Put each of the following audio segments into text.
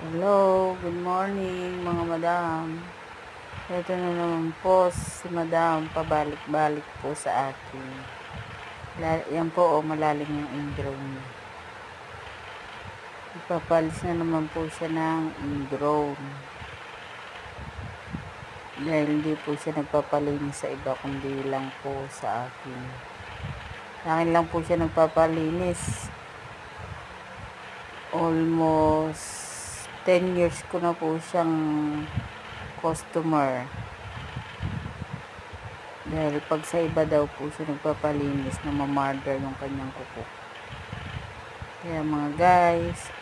Hello, good morning mga madam. Ito na naman po si madam, pabalik-balik po sa akin. Yan po, malalim yung ingrown niya. Ipapalis na naman po siya ng ingrown. Dahil hindi po siya nagpapalinis sa iba, kundi lang po sa akin. Sa akin lang po siya nagpapalinis. Almost 10 years ko na po siyang customer. Dahil pag sa iba daw po siya nagpapalinis na mamarder yung kanyang kuko. Kaya mga guys,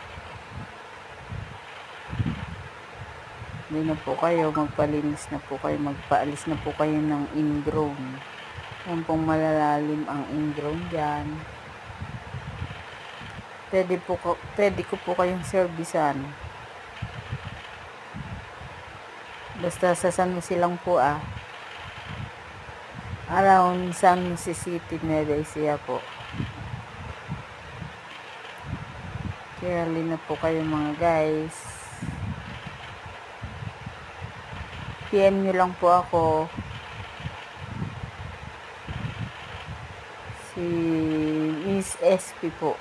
hindi na po kayo magpalinis na po kayo, magpaalis na po kayo ng ingrown. Yan pong malalalim ang ingrown dyan. Pwede ko po kayong servisan. Basta sa San Jose lang po around San Jose City, Nueva Ecija po. Kaya na po kayo mga guys. PM nyo lang po ako. Si Miss SP po.